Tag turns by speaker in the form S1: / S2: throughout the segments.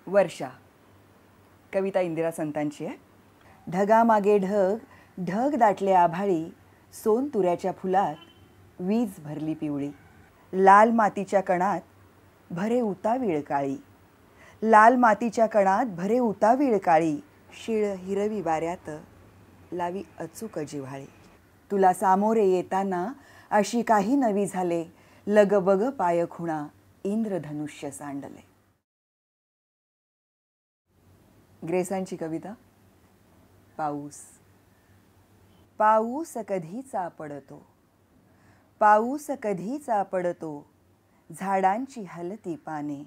S1: वर्षा कविता इंदिरा संतांची आहे. ढगामागे ढग, ढग दाटले आभाळी, सोन तुऱ्याच्या फुलात वीज भरली पिवळी. लाल मातीच्या कणात भरे उतावीळ काळी, लाल मातीच्या कणात भरे उतावीळ काळी, शिळ हिरवी वाऱ्यात लावी अचूक जिव्हाळी. तुला सामोरे येताना अशी काही नवी झाले, लगबग पाय खुणा इंद्रधनुष्य सांडले. ग्रेसांची कविता. पाऊस. पाऊस कधीचा पडतो, पाऊस कधीचा पडतो, झाडांची हलती पाने,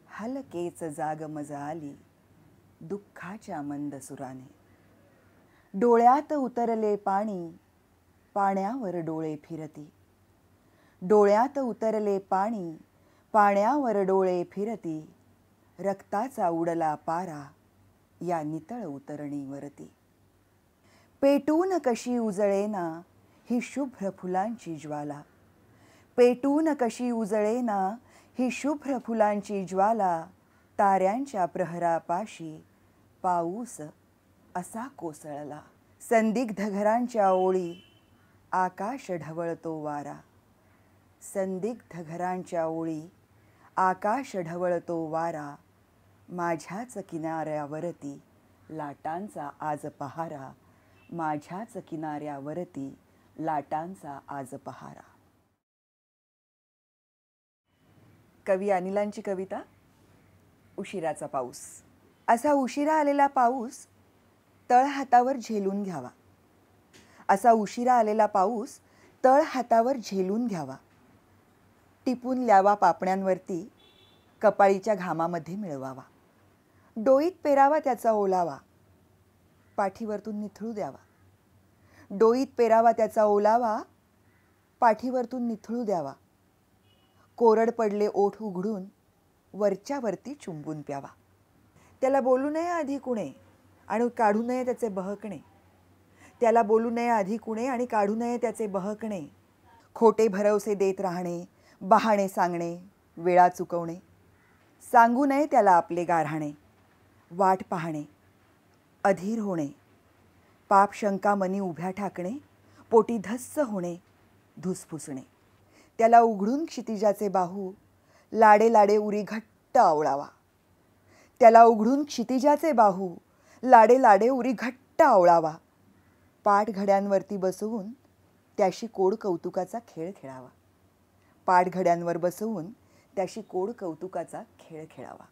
S1: हलकेच जाग मजाली दुःखाच्या मंद सुराने. डोळ्यात उतरले पाणी, पाण्यावर डोळे फिरती, डोळ्यात उतरले पाणी, पाण्यावर डोळे फिरती, रक्ताचा उडला पारा या नितळ उतरणीवरती. पेटून कशी उजळेना ही शुभ्र फुलांची ज्वाला, पेटून कशी उजळेना ही शुभ्र फुलांची ज्वाला, ताऱ्यांच्या प्रहरापाशी पाऊस असा कोसळला. संदिग्ध घरांच्या ओळी आकाश ढवळतो वारा, संदिग्ध घरांच्या ओळी आकाश ढवळतो वारा, माझ्याच किनाऱ्यावरती लाटांचा आज पहारा, माझ्याच किनाऱ्यावरती लाटांचा आज पहारा. कवी अनिलांची कविता. उशिराचा पाऊस. असा उशिरा आलेला पाऊस तळहातावर झेलून घ्यावा, असा उशिरा आलेला पाऊस तळहातावर झेलून घ्यावा. टिपून ल्यावा पापण्यांवरती, कपाळीच्या घामामध्ये मिळवावा. डोईत पेरावा त्याचा ओलावा, पाठीवरतून निथळू द्यावा. डोईत पेरावा त्याचा ओलावा, पाठीवरतून निथळू द्यावा. कोरड पडले ओठ उघडून वरच्या वरती चुंबून प्यावा. त्याला बोलू नये आधी कुणे आणि काढू नये त्याचे बहकणे, त्याला बोलू नये आधी कुणे आणि काढू नये त्याचे बहकणे. खोटे भरवसे देत राहणे, बहाणे सांगणे, वेळा चुकवणे. सांगू नये त्याला आपले गाऱ्हाणे, वाट पाहणे, अधीर होणे. पाप शंका मनी उभ्या ठाकणे, पोटी धस्स होणे, धुसफुसणे. त्याला उघडून क्षितिजाचे बाहू, लाडे लाडे उरी घट्ट आवळावा. त्याला उघडून क्षितिजाचे बाहू, लाडे लाडे उरी घट्ट आवळावा. पाठघड्यांवरती बसवून त्याशी कोड कौतुकाचा खेळ खेळावा. पाठघड्यांवर बसवून त्याशी कोड कौतुकाचा खेळ खेळावा.